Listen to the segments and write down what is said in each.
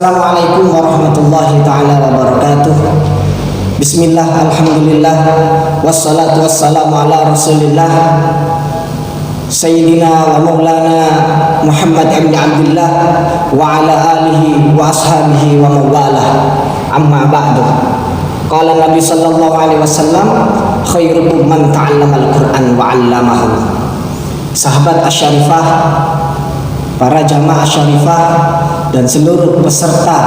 Assalamualaikum warahmatullahi ta'ala wabarakatuh. Bismillah, alhamdulillah, wassalatu wassalamu ala rasulillah Sayyidina wa maulana Muhammad ibn Abdullah wa ala alihi wa ashabihi wa mawalah. Amma ba'du. Qala Nabi sallallahu alaihi wasallam, khairukum man ta'allama al-Qur'an wa 'allamahu. Sahabat Asy-Syarifah, para jamaah Asy-Syarifah dan seluruh peserta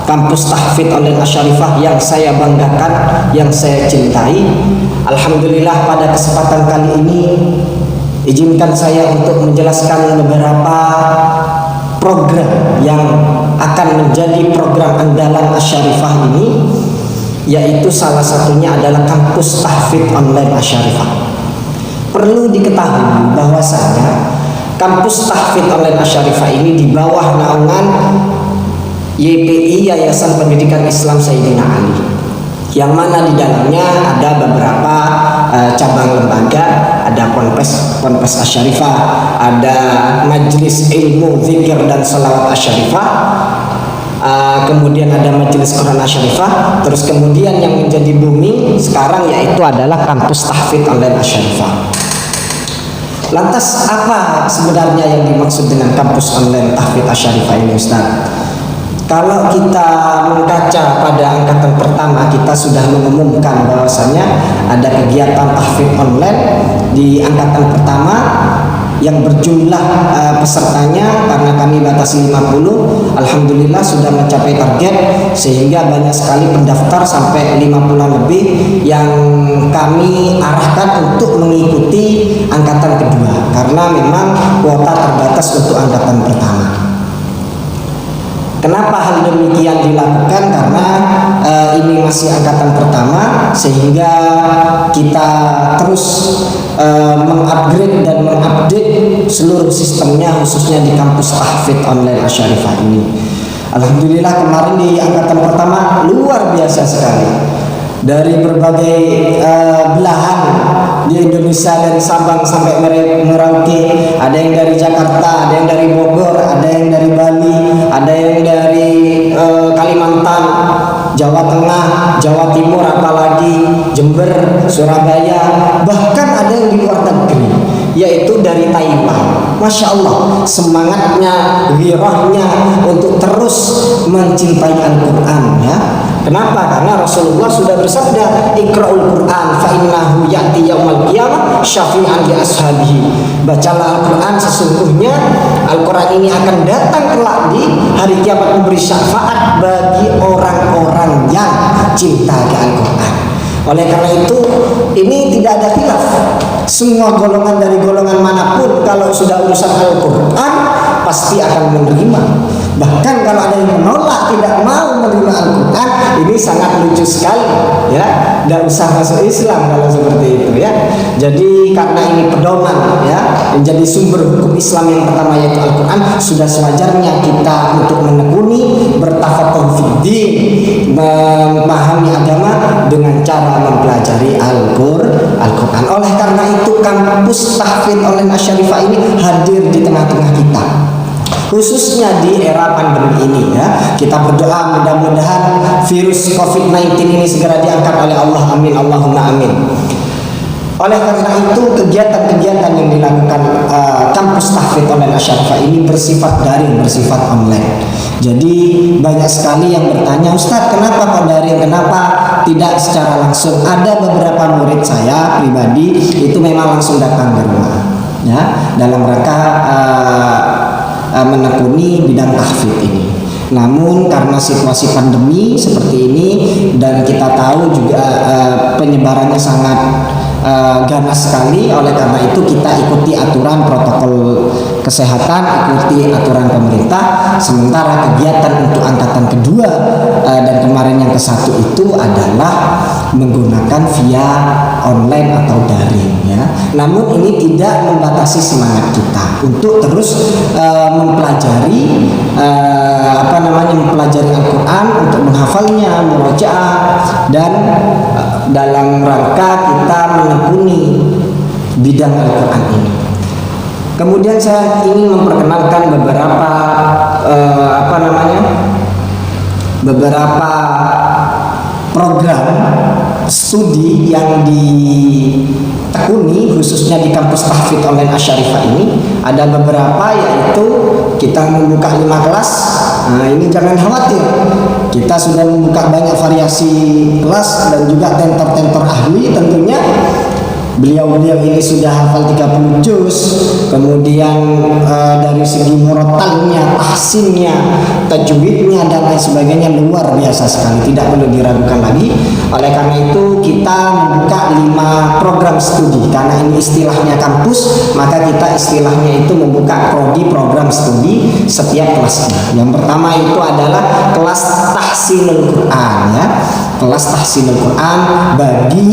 kampus tahfidz online Asy-Syarifah yang saya banggakan, yang saya cintai. Alhamdulillah, pada kesempatan kali ini izinkan saya untuk menjelaskan beberapa program yang akan menjadi program andalan Asy-Syarifah ini, yaitu salah satunya adalah kampus tahfidz online Asy-Syarifah. Perlu diketahui bahwasanya kampus tahfidz online Asy-Syarifah ini di bawah naungan YPI, Yayasan Pendidikan Islam Sayyidina Ali, yang mana di dalamnya ada beberapa cabang lembaga. Ada Ponpes Asy-Syarifah, ada Majelis Ilmu Zikir dan Shalawat Asy-Syarifah, kemudian ada Majelis Quran Asy-Syarifah, terus kemudian yang menjadi booming sekarang yaitu adalah kampus tahfidz online Asy-Syarifah. Lantas apa sebenarnya yang dimaksud dengan kampus online tahfidz Asy-Syarifah ini, Ustaz? Kalau kita mengaca pada angkatan pertama, kita sudah mengumumkan bahwasanya ada kegiatan tahfidz online di angkatan pertama yang berjumlah pesertanya, karena kami batasi 50, alhamdulillah sudah mencapai target, sehingga banyak sekali pendaftar sampai 50-an lebih yang kami arahkan untuk mengikuti angkatan kedua, karena memang kuota terbatas untuk angkatan pertama. Kenapa hal demikian dilakukan? Karena ini masih angkatan pertama, sehingga kita terus mengupgrade dan mengupdate seluruh sistemnya, khususnya di kampus tahfidz online Asy-Syarifah ini. Alhamdulillah, kemarin di angkatan pertama luar biasa sekali. Dari berbagai belahan di Indonesia, dari Sabang sampai Merauke, ada yang dari Jakarta, ada yang dari Bogor, ada yang dari Bali, ada yang dari Kalimantan, Jawa Tengah, Jawa Timur, apalagi Jember, Surabaya, bahkan ada yang di luar negeri, yaitu dari Taiwan. Masya Allah, semangatnya, wirahnya untuk terus mencintai Al-Quran, ya. Kenapa? Karena Rasulullah sudah bersabda, Iqra'ul Quran fa innahu ya'ti yaumal qiyamah syafi'an li ashabihi. Bacalah Al-Quran, sesungguhnya Al-Quran ini akan datang kelak di hari kiamat memberi syafaat bagi orang-orang yang cinta ke Al-Quran. Oleh karena itu, ini tidak ada khilaf. Semua golongan dari golongan manapun, kalau sudah urusan Al-Quran pasti akan menerima. Bahkan kalau ada yang menolak, tidak mau menerima Al-Quran, ini sangat lucu sekali, ya. Tidak usah masuk Islam kalau seperti itu, ya. Jadi karena ini pedoman, ya, menjadi sumber hukum Islam yang pertama yaitu Al-Quran, sudah sewajarnya kita untuk menekuni, bertafaqquh fiddin, memahami agama dengan cara mempelajari Al-Quran. Oleh karena itu, kampus tahfidz online Asy-Syarifah ini hadir di tengah-tengah kita, khususnya di era pandemi ini, ya. Kita berdoa mudah-mudahan virus COVID-19 ini segera diangkat oleh Allah, amin, Allahumma amin. Oleh karena itu, kegiatan-kegiatan yang dilakukan kampus tahfidz online Asy-Syarifah ini bersifat daring, bersifat online. Jadi banyak sekali yang bertanya, Ustadz, kenapa kok daring, kenapa tidak secara langsung? Ada beberapa murid saya pribadi itu memang langsung datang ke rumah, ya, dalam rangka menekuni bidang tahfidz ini. Namun karena situasi pandemi seperti ini, dan kita tahu juga penyebarannya sangat ganas sekali, oleh karena itu kita ikuti aturan protokol kesehatan, ikuti aturan pemerintah. Sementara kegiatan untuk angkatan kedua dan kemarin yang ke-1 itu adalah menggunakan via online atau daring, ya. Namun ini tidak membatasi semangat kita untuk terus mempelajari mempelajari Al-Quran, untuk menghafalnya, murojaah, dan dalam rangka kita menekuni bidang Al-Quran ini. Kemudian saya ingin memperkenalkan beberapa beberapa program studi yang ditekuni khususnya di kampus Tahfidz Online Asy-Syarifah ini. Ada beberapa, yaitu kita membuka 5 kelas. Nah, ini jangan khawatir, kita sudah membuka banyak variasi kelas dan juga tentor-tentor ahli tentunya. Beliau-beliau ini sudah hafal 30 juz, kemudian dari segi murotalnya, tahsinnya, tajwidnya dan lain sebagainya luar biasa sekali, tidak perlu diragukan lagi. Oleh karena itu kita membuka 5 program studi, karena ini istilahnya kampus, maka kita istilahnya itu membuka prodi program studi setiap kelasnya. Yang pertama itu adalah kelas tahsinul Quran, ya. Kelas tahsinul Quran bagi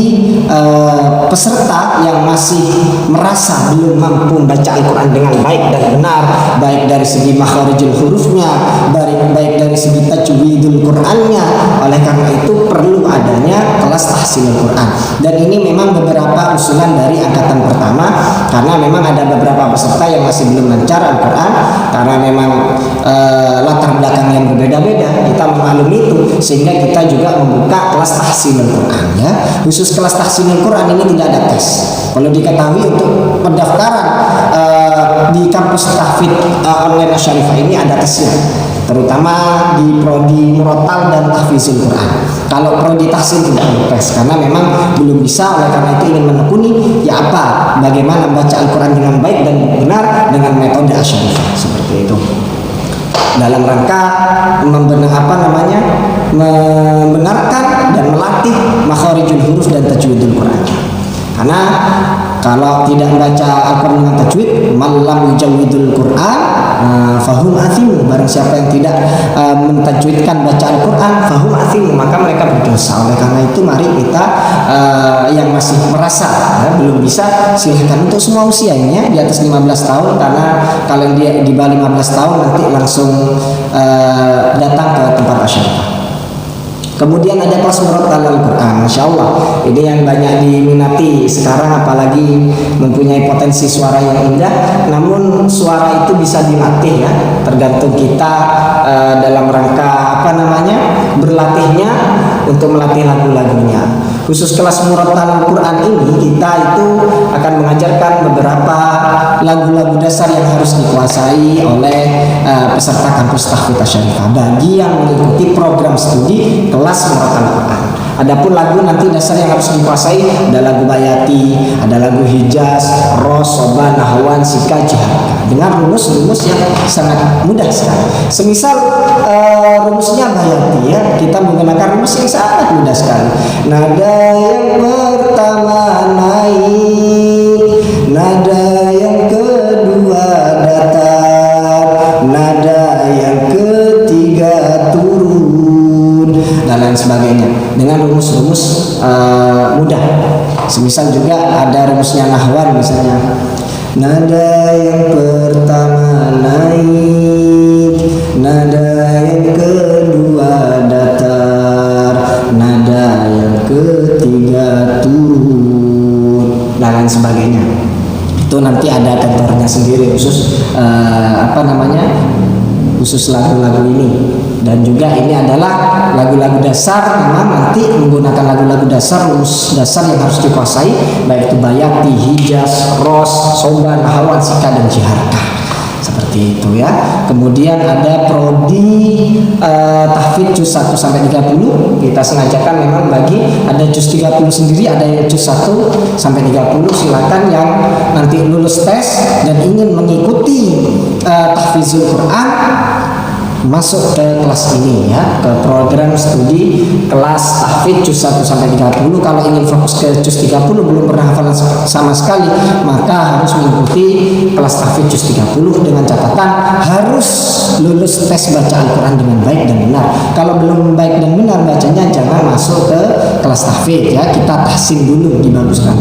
peserta yang masih merasa belum mampu membaca Al-Quran dengan baik dan benar, baik dari segi makharijul hurufnya, baik dari segi tajwidul Qurannya. Oleh karena itu perlu adanya kelas tahsinul Quran, dan ini memang beberapa usulan dari angkatan pertama, karena memang ada beberapa peserta yang masih belum lancar Al-Quran, karena memang latar belakang yang berbeda-beda, kita memaklumi itu, sehingga kita juga membuka kelas tahsinul Quran, ya. Khusus kelas tahsinul Quran ini tidak ada tes. Perlu diketahui untuk pendaftaran di kampus Tahfidz Online Asy-Syarifah ini ada tesnya, terutama di prodi murotal dan tahfizul Quran. Kalau prodi tahsin tidak ada tes, karena memang belum bisa. Oleh karena itu ingin menekuni ya bagaimana membaca Al-Quran dengan baik dan benar dengan metode Asy-Syarifah, seperti itu, dalam rangka membenarkan dan melatih makharijul huruf dan tajwidul Quran. Karena kalau tidak membaca Al-Quran dengan tajwid, malam yujawidul Quran fahum athimu, barang siapa yang tidak mentajwidkan baca Al-Quran fahum athimu, maka mereka berdosa. Oleh karena itu mari kita yang masih merasa belum bisa, silahkan untuk semua usia ini, ya, di atas 15 tahun, karena kalau dia di bawah 15 tahun nanti langsung datang ke tempat Asy-Syarifah. Kemudian ada kelas murotal Al-Quran, Masya Allah, ini yang banyak diminati sekarang, apalagi mempunyai potensi suara yang indah. Namun suara itu bisa dilatih, ya, tergantung kita dalam rangka berlatihnya untuk melatih lagu-lagunya. Khusus kelas murotal Al-Quran ini kita itu akan mengajarkan beberapa lagu-lagu dasar yang harus dikuasai oleh peserta kampus Tahfidz Asy-Syarifah bagi yang mengikuti program studi kelas murotal Al-Quran. Adapun lagu nanti dasar yang harus dikuasai, ada lagu bayati, ada lagu hijaz, ros, soba, nahwan, sika, jihad, dengan rumus-rumus yang sangat mudah sekali. Semisal rumusnya bayati, ya, kita menggunakan rumus yang sangat mudah sekali. Nada yang pertama naik, nada yang kedua datar, nada yang ketiga turun, dan lain sebagainya, dengan rumus-rumus mudah. Semisal juga ada rumusnya nahwan, misalnya nada yang pertama naik, nada yang kedua datar, nada yang ketiga turun, dan lain sebagainya. Itu nanti ada tentornya sendiri khusus khusus lagu-lagu ini. Dan juga ini adalah lagu-lagu dasar, memang nanti menggunakan lagu-lagu dasar, rumus dasar yang harus dikuasai, baik itu bayati, hijaz, ros, soba, nahwan, sika, dan jiharkah, seperti itu, ya. Kemudian ada prodi tahfidz juz 1 sampai 30. Kita sengajakan memang bagi ada juz 30 sendiri, ada juz 1 sampai 30. Silakan yang nanti lulus tes dan ingin mengikuti tahfizul Quran masuk ke kelas ini, ya, ke program studi kelas tahfidz juz 1 sampai 30. Kalau ingin fokus ke juz 30 belum pernah hafalan sama sekali, maka harus mengikuti kelas tahfidz juz 30 dengan catatan harus lulus tes baca Al-Quran dengan baik dan benar. Kalau belum baik dan benar bacanya, jangan masuk ke kelas tahfidz, ya, kita tahsin dulu, dibaguskan.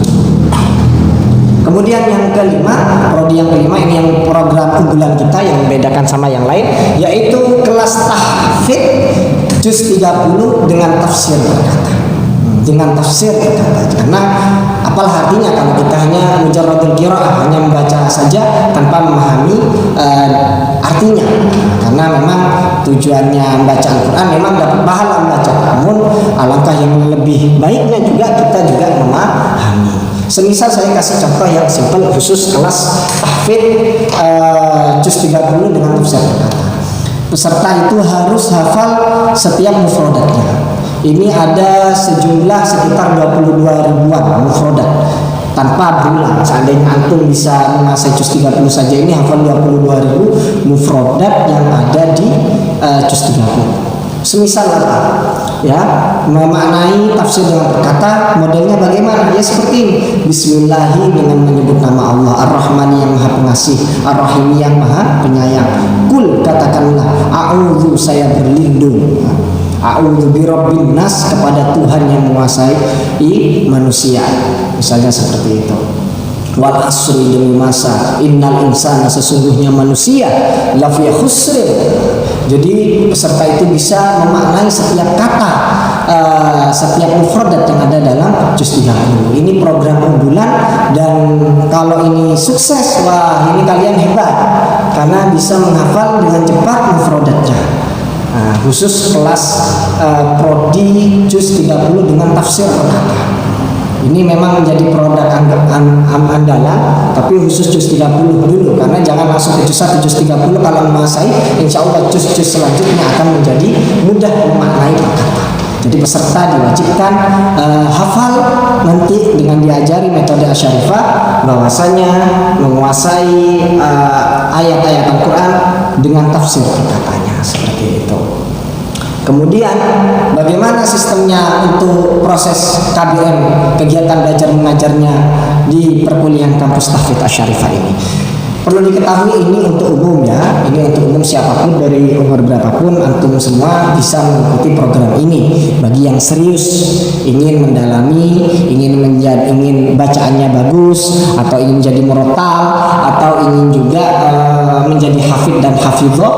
Kemudian yang kelima, prodi yang kelima, ini yang program unggulan kita yang membedakan sama yang lain, yaitu kelas tahfidz juz 30 dengan tafsir berkata. Dengan tafsir berkata, karena hafal artinya kalau kita hanya mujarradul qiraah, hanya membaca saja tanpa memahami artinya. Karena memang tujuannya membaca Al-Quran memang dapat pahala membaca, namun alangkah yang lebih baiknya juga kita juga memahami. Semisal saya kasih contoh yang simpel khusus kelas tahfidz juz 30 dengan tafsir perkata. Peserta itu harus hafal setiap mufradatnya. Ini ada sejumlah sekitar 22 ribuan mufradat tanpa berulang. Seandainya antum bisa menguasai juz 30 saja, ini hafal 22 ribu mufradat yang ada di juz 30. Semisal apa? Ya, memaknai tafsir dengan perkata, modelnya bagaimana? Ya seperti ini. Bismillahi dengan menyebut nama Allah, Ar-Rahmani yang Maha Pengasih, Ar-Rahimi yang Maha Penyayang. Kul, katakanlah, a'udzu, saya berlindung. A'udzu birabbin nas, kepada Tuhan yang menguasai manusia. Misalnya seperti itu. Wal asri, demi masa, innal insana, sesungguhnya manusia, lafi khusrin. Jadi peserta itu bisa memaknai setiap kata, setiap mufradat yang ada dalam juz 30. Ini program unggulan, dan kalau ini sukses, wah ini kalian hebat karena bisa menghafal dengan cepat mufradatnya. Khusus kelas prodi juz 30 dengan tafsir perkata. Ini memang menjadi produk andalan, tapi khusus juz 30 dulu, karena jangan langsung ke juz 1, juz 30. Kalau menguasai, insya Allah juz-juz selanjutnya akan menjadi mudah memaknai kata. Jadi peserta diwajibkan hafal, nanti dengan diajari metode Asyarifah, bahwasanya menguasai ayat-ayat Al-Quran dengan tafsir katanya, seperti itu. Kemudian bagaimana sistemnya untuk proses KBM, kegiatan belajar mengajarnya di perkuliahan kampus Tahfidz Asyarifah ini? Perlu diketahui ini untuk umum ya, ini untuk umum, siapapun dari umur berapapun, antum semua bisa mengikuti program ini. Bagi yang serius ingin mendalami, ingin bacaannya bagus, atau ingin jadi murotal, atau ingin juga menjadi hafidh dan hafidhoh,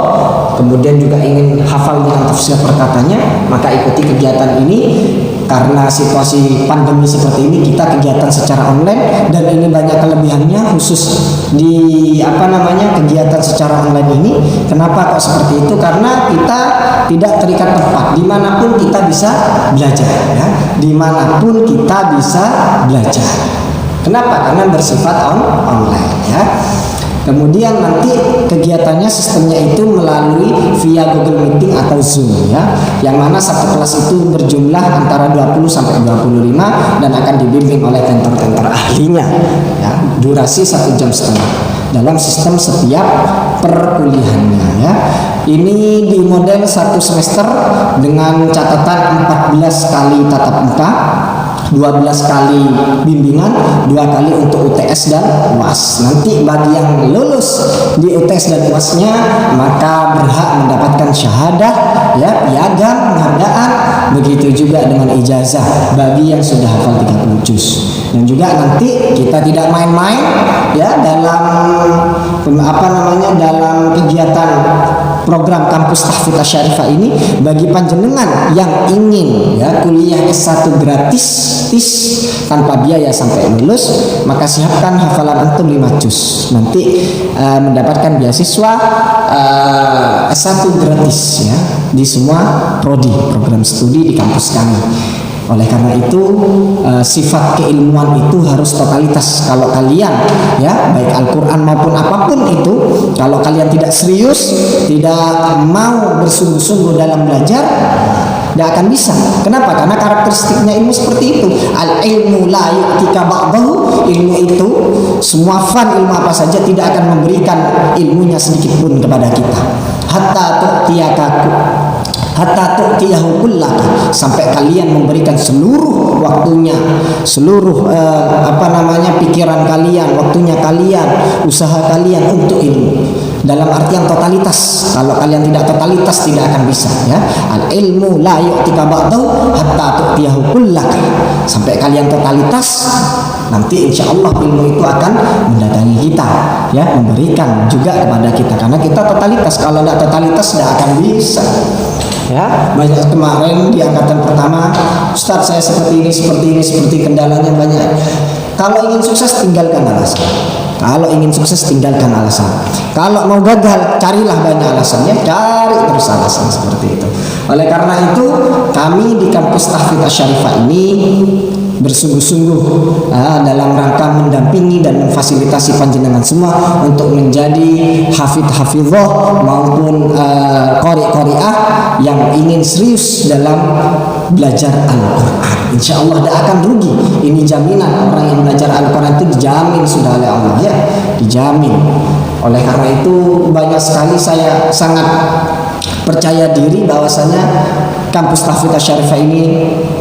kemudian juga ingin hafal dengan tafsir perkatanya, maka ikuti kegiatan ini. Karena situasi pandemi seperti ini, kita kegiatan secara online, dan ini banyak kelebihannya khusus di kegiatan secara online ini. Kenapa kok seperti itu? Karena kita tidak terikat tempat, dimanapun kita bisa belajar ya, dimanapun kita bisa belajar. Kenapa? Karena bersifat online ya. Kemudian nanti kegiatannya, sistemnya itu melalui via Google Meeting atau Zoom ya, yang mana satu kelas itu berjumlah antara 20 sampai 25 dan akan dibimbing oleh tentor-tentor ahlinya ya, durasi 1,5 jam dalam sistem setiap perkuliahannya ya. Ini di model 1 semester dengan catatan 14 kali tatap muka, 12 kali bimbingan, 2 kali untuk UTS dan UAS. Nanti bagi yang lulus di UTS dan UASnya, maka berhak mendapatkan syahadah ya, piagam, penghargaan, begitu juga dengan ijazah bagi yang sudah hafal 30 juz. Dan juga nanti kita tidak main-main ya dalam dalam kegiatan program kampus Tahfidz Asyarifah ini. Bagi panjenengan yang ingin ya kuliah S1 gratis tanpa biaya sampai lulus, maka siapkan hafalan antum 5 juz. Nanti mendapatkan beasiswa S1 gratis ya di semua prodi program studi di kampus kami. Oleh karena itu sifat keilmuan itu harus totalitas. Kalau kalian ya baik Al-Quran maupun apapun itu, kalau kalian tidak serius, tidak mau bersungguh-sungguh dalam belajar, tidak akan bisa. Kenapa? Karena karakteristiknya ilmu seperti itu. Al-ilmu la yu'tika ba'dahu. Ilmu itu, semua fan ilmu apa saja tidak akan memberikan ilmunya sedikit pun kepada kita. Hatta tu'tiyahu kullaka, sampai kalian memberikan seluruh waktunya, seluruh pikiran kalian, waktunya kalian, usaha kalian untuk ilmu. Dalam artian totalitas. Kalau kalian tidak totalitas, tidak akan bisa ya. Al ilmu la yu'tika ba'dahu hatta tu'tiyahu kullaka. Sampai kalian totalitas, nanti insya Allah ilmu itu akan mendatangi kita ya, memberikan juga kepada kita. Karena kita totalitas. Kalau tidak totalitas, tidak akan bisa ya. Banyak kemarin di angkatan pertama, Ustadz saya seperti ini, seperti kendalanya banyak. Kalau ingin sukses tinggalkan alasan. Kalau ingin sukses tinggalkan alasan. Kalau mau gagal carilah banyak alasannya, cari terus alasan seperti itu. Oleh karena itu kami di kampus Tahfidz Asy-Syarifah ini bersungguh-sungguh dalam rangka mendampingi dan memfasilitasi panjenengan semua untuk menjadi hafidh-hafidhoh maupun qori-qoriah yang ingin serius dalam belajar Al-Quran. Insya Allah tidak akan rugi. Ini jaminan, orang yang belajar Al-Quran itu dijamin sudah oleh Allah, ya, dijamin. Oleh karena itu banyak sekali saya sangat percaya diri bahwasanya kampus Tahfidz Asy-Syarifah ini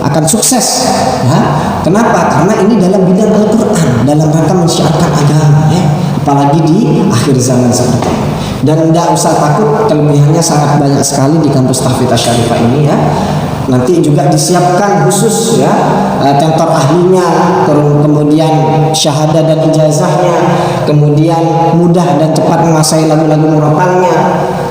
akan sukses, ya. Kenapa? Karena ini dalam bidang Al-Quran, dalam rangka mensiarkan agama, ya. Apalagi di akhir zaman seperti ini. Dan tidak usah takut, kelebihannya sangat banyak sekali di kampus Tahfidz Asy-Syarifah ini, ya. Nanti juga disiapkan khusus, ya, tentor ahlinya, kemudian syahadah dan ijazahnya, kemudian mudah dan cepat menguasai lagu-lagu murapalnya,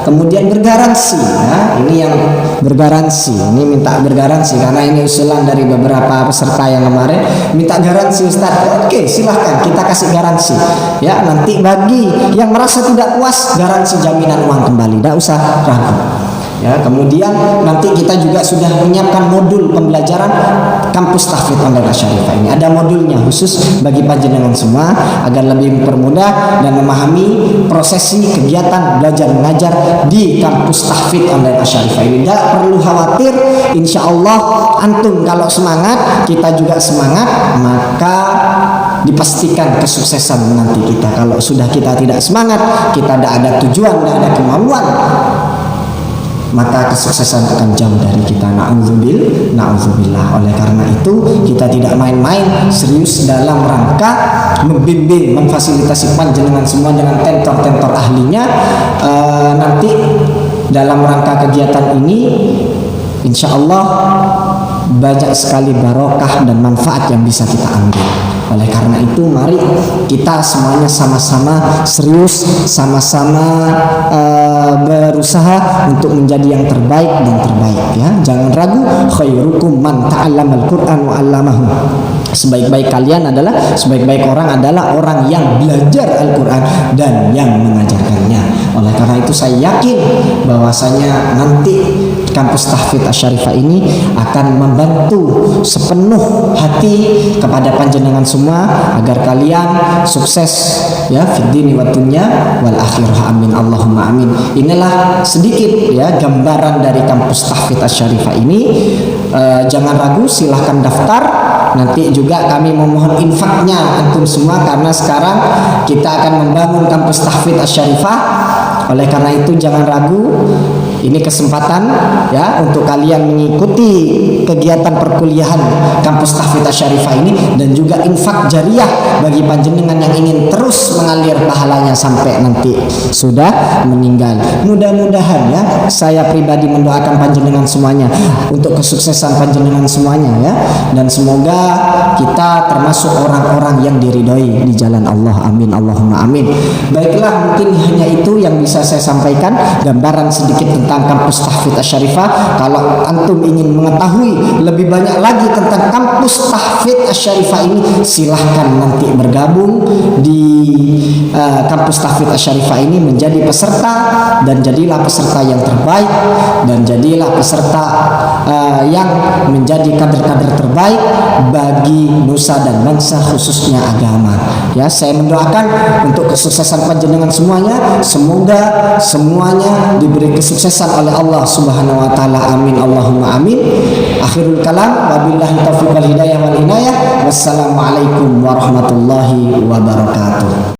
kemudian bergaransi, ya. Ini yang bergaransi, ini minta bergaransi karena ini usulan dari beberapa peserta yang kemarin minta garansi, Ustaz. Oke, silahkan kita kasih garansi, ya. Nanti bagi yang merasa tidak puas, garansi jaminan uang kembali, tidak usah ragu. Ya, kemudian nanti kita juga sudah menyiapkan modul pembelajaran kampus Tahfidz Asy-Syarifah ini. Ada modulnya khusus bagi panjenengan semua agar lebih mempermudah dan memahami prosesi kegiatan belajar mengajar di kampus Tahfidz Asy-Syarifah ini. Tidak perlu khawatir, insya Allah antum kalau semangat, kita juga semangat, maka dipastikan kesuksesan nanti kita. Kalau sudah kita tidak semangat, kita tidak ada tujuan, tidak ada kemauan, maka kesuksesan akan jauh dari kita. Na'udzubillah. Oleh karena itu kita tidak main-main, serius dalam rangka membimbing, memfasilitasi panjenengan semua dengan tentor-tentor ahlinya. Nanti dalam rangka kegiatan ini insya Allah banyak sekali barokah dan manfaat yang bisa kita ambil. Oleh karena itu mari kita semuanya sama-sama serius, sama-sama berusaha untuk menjadi yang terbaik dan terbaik, ya. Jangan ragu, khairukum man ta'allamal Qur'an wa 'allamahu. Sebaik-baik kalian adalah, sebaik-baik orang adalah orang yang belajar Al-Quran dan yang mengajarkannya. Oleh karena itu saya yakin bahwasanya nanti kampus Tahfidz Asy-Syarifah ini akan membantu sepenuh hati kepada panjenengan semua agar kalian sukses, ya, fid dini wad dunya wal akhirah. Amin Allahumma amin. Inilah sedikit, ya, gambaran dari kampus Tahfidz Asy-Syarifah ini. Jangan ragu, silahkan daftar. Nanti juga kami memohon infaknya antum semua karena sekarang kita akan membangun kampus Tahfidz Asy-Syarifah. Oleh karena itu jangan ragu, ini kesempatan, ya, untuk kalian mengikuti kegiatan perkuliahan kampus Tahfidz Asy-Syarifah ini dan juga infak jariah bagi panjenengan yang ingin terus mengalir pahalanya sampai nanti sudah meninggal. Mudah-mudahan, ya, saya pribadi mendoakan panjenengan semuanya untuk kesuksesan panjenengan semuanya, ya, dan semoga kita termasuk orang-orang yang diridhoi di jalan Allah. Amin Allahumma amin. Baiklah, mungkin hanya itu yang bisa saya sampaikan, gambaran sedikit tentang kampus Tahfidz Asy-Syarifah. Kalau antum ingin mengetahui lebih banyak lagi tentang kampus Tahfidz Asy-Syarifah ini, silahkan nanti bergabung di kampus Tahfidz Asy-Syarifah ini menjadi peserta, dan jadilah peserta yang terbaik, dan jadilah peserta yang menjadi kader-kader terbaik bagi nusa dan bangsa, khususnya agama. Ya, saya mendoakan untuk kesuksesan panjenengan semuanya. Semoga semuanya diberi kesuksesan oleh Allah Subhanahu wa taala. Amin Allahumma amin. Akhirul kalam, wabillahi taufiq wal hidayah wal inayah. Wassalamualaikum warahmatullahi wabarakatuh.